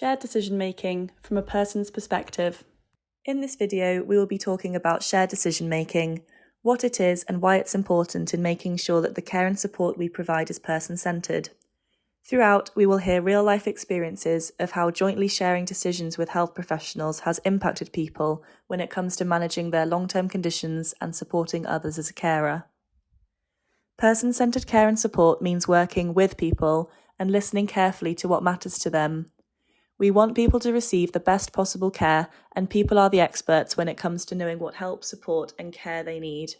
Shared decision-making from a person's perspective. In this video, we will be talking about shared decision-making, what it is and why it's important in making sure that the care and support we provide is person-centred. Throughout, we will hear real-life experiences of how jointly sharing decisions with health professionals has impacted people when it comes to managing their long-term conditions and supporting others as a carer. Person-centred care and support means working with people and listening carefully to what matters to them. We want people to receive the best possible care, and people are the experts when it comes to knowing what help, support, and care they need.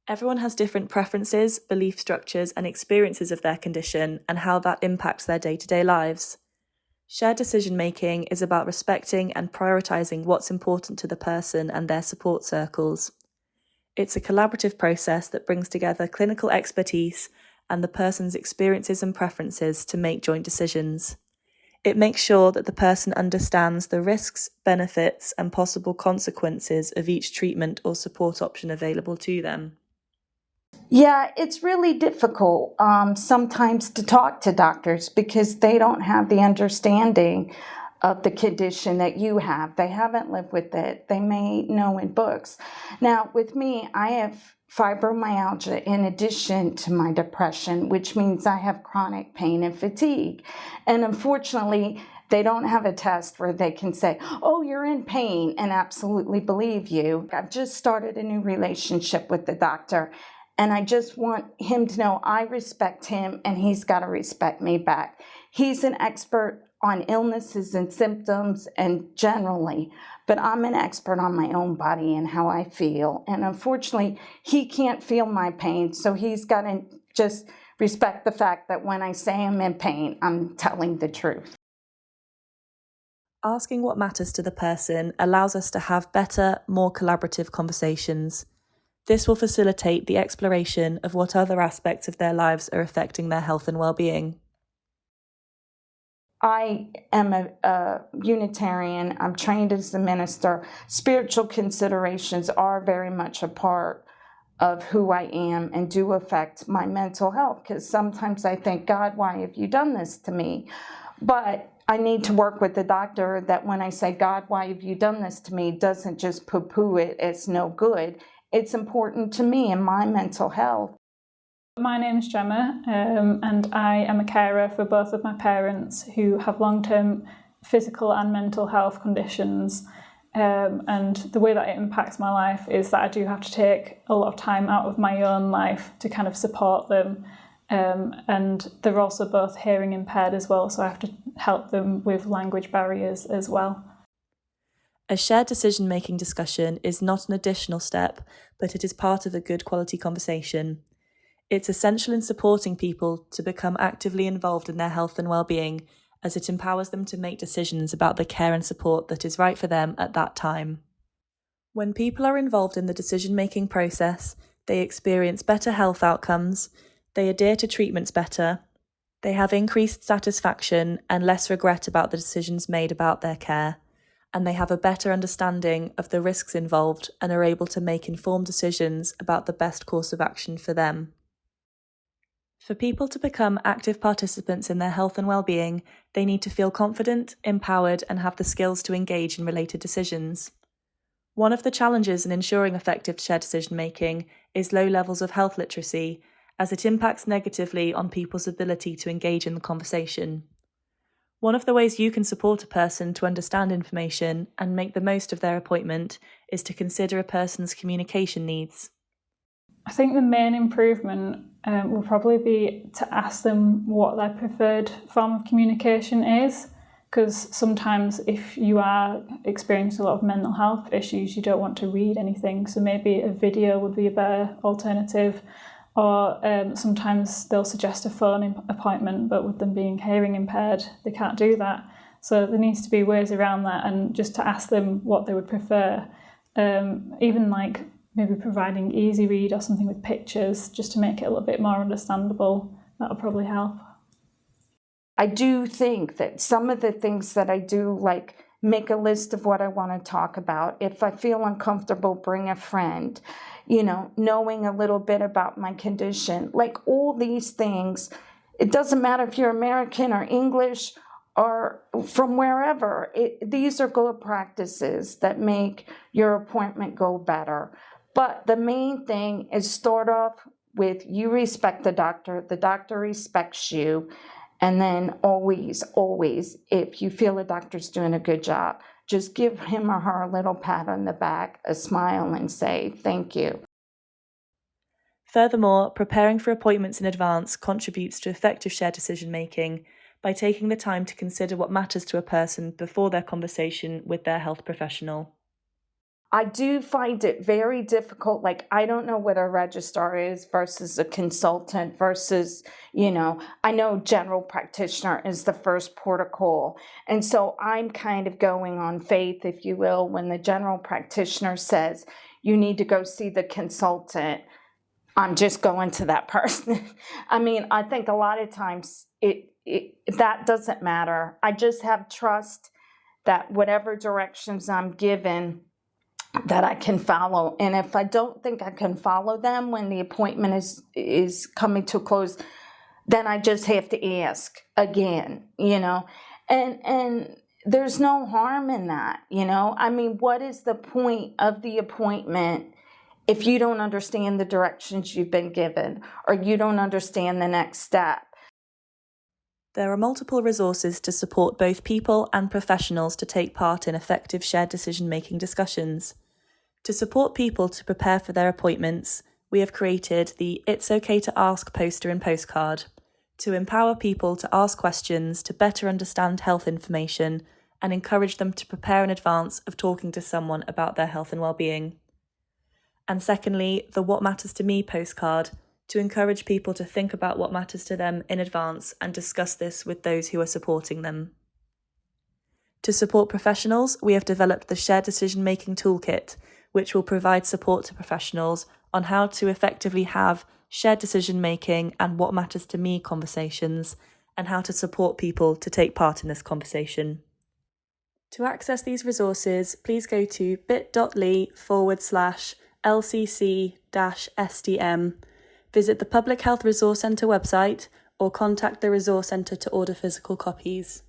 Everyone has different preferences, belief structures, and experiences of their condition and how that impacts their day-to-day lives. Shared decision-making is about respecting and prioritising what's important to the person and their support circles. It's a collaborative process that brings together clinical expertise and the person's experiences and preferences to make joint decisions. It makes sure that the person understands the risks, benefits, and possible consequences of each treatment or support option available to them. Yeah, it's really difficult sometimes to talk to doctors because they don't have the understanding of the condition that you have. They haven't lived with it. They may know in books. Now, with me, I have fibromyalgia in addition to my depression, which means I have chronic pain and fatigue. And unfortunately, they don't have a test where they can say, oh, you're in pain, and absolutely believe you. I've just started a new relationship with the doctor, and I just want him to know I respect him and he's got to respect me back. He's an expert on illnesses and symptoms and generally, but I'm an expert on my own body and how I feel. And unfortunately, he can't feel my pain, so he's got to just respect the fact that when I say I'm in pain, I'm telling the truth. Asking what matters to the person allows us to have better, more collaborative conversations. This will facilitate the exploration of what other aspects of their lives are affecting their health and well-being. I am a Unitarian. I'm trained as a minister. Spiritual considerations are very much a part of who I am and do affect my mental health, because sometimes I think, God, why have you done this to me? But I need to work with the doctor that when I say, God, why have you done this to me, doesn't just poo-poo it as no good. It's important to me and my mental health. My name's Gemma, and I am a carer for both of my parents who have long-term physical and mental health conditions. And the way that it impacts my life is that I do have to take a lot of time out of my own life to kind of support them. And they're also both hearing impaired as well, so I have to help them with language barriers as well. A shared decision-making discussion is not an additional step, but it is part of a good quality conversation. It's essential in supporting people to become actively involved in their health and well-being, as it empowers them to make decisions about the care and support that is right for them at that time. When people are involved in the decision-making process, they experience better health outcomes, they adhere to treatments better, they have increased satisfaction and less regret about the decisions made about their care, and they have a better understanding of the risks involved and are able to make informed decisions about the best course of action for them. For people to become active participants in their health and well-being, they need to feel confident, empowered, and have the skills to engage in related decisions. One of the challenges in ensuring effective shared decision-making is low levels of health literacy, as it impacts negatively on people's ability to engage in the conversation. One of the ways you can support a person to understand information and make the most of their appointment is to consider a person's communication needs. I think the main improvement will probably be to ask them what their preferred form of communication is, because sometimes if you are experiencing a lot of mental health issues, you don't want to read anything, so maybe a video would be a better alternative, or sometimes they'll suggest a phone appointment, but with them being hearing impaired, they can't do that. So there needs to be ways around that, and just to ask them what they would prefer, even like maybe providing easy read or something with pictures just to make it a little bit more understandable. That'll probably help. I do think that some of the things that I do, like make a list of what I want to talk about. If I feel uncomfortable, bring a friend. Knowing a little bit about my condition. Like all these things, it doesn't matter if you're American or English, or from wherever. These are good practices that make your appointment go better. But the main thing is start off with you respect the doctor respects you, and then always, if you feel the doctor's doing a good job, just give him or her a little pat on the back, a smile, and say thank you. Furthermore, preparing for appointments in advance contributes to effective shared decision-making by taking the time to consider what matters to a person before their conversation with their health professional. I do find it very difficult. Like, I don't know what a registrar is versus a consultant versus, I know general practitioner is the first port of call. And so I'm kind of going on faith, if you will, when the general practitioner says, you need to go see the consultant. I'm just going to that person. I mean, I think a lot of times that doesn't matter. I just have trust that whatever directions I'm given, that I can follow. And if I don't think I can follow them when the appointment is coming to a close, then I just have to ask again, and there's no harm in that, I mean, what is the point of the appointment if you don't understand the directions you've been given, or you don't understand the next step? There are multiple resources to support both people and professionals to take part in effective shared decision-making discussions. To support people to prepare for their appointments, we have created the It's OK to Ask poster and postcard to empower people to ask questions to better understand health information and encourage them to prepare in advance of talking to someone about their health and well-being. And secondly, the What Matters to Me postcard to encourage people to think about what matters to them in advance and discuss this with those who are supporting them. To support professionals, we have developed the Shared Decision-Making Toolkit, which will provide support to professionals on how to effectively have shared decision-making and what matters to me conversations, and how to support people to take part in this conversation. To access these resources, please go to bit.ly/LCC-SDM, visit the Public Health Resource Centre website, or contact the Resource Centre to order physical copies.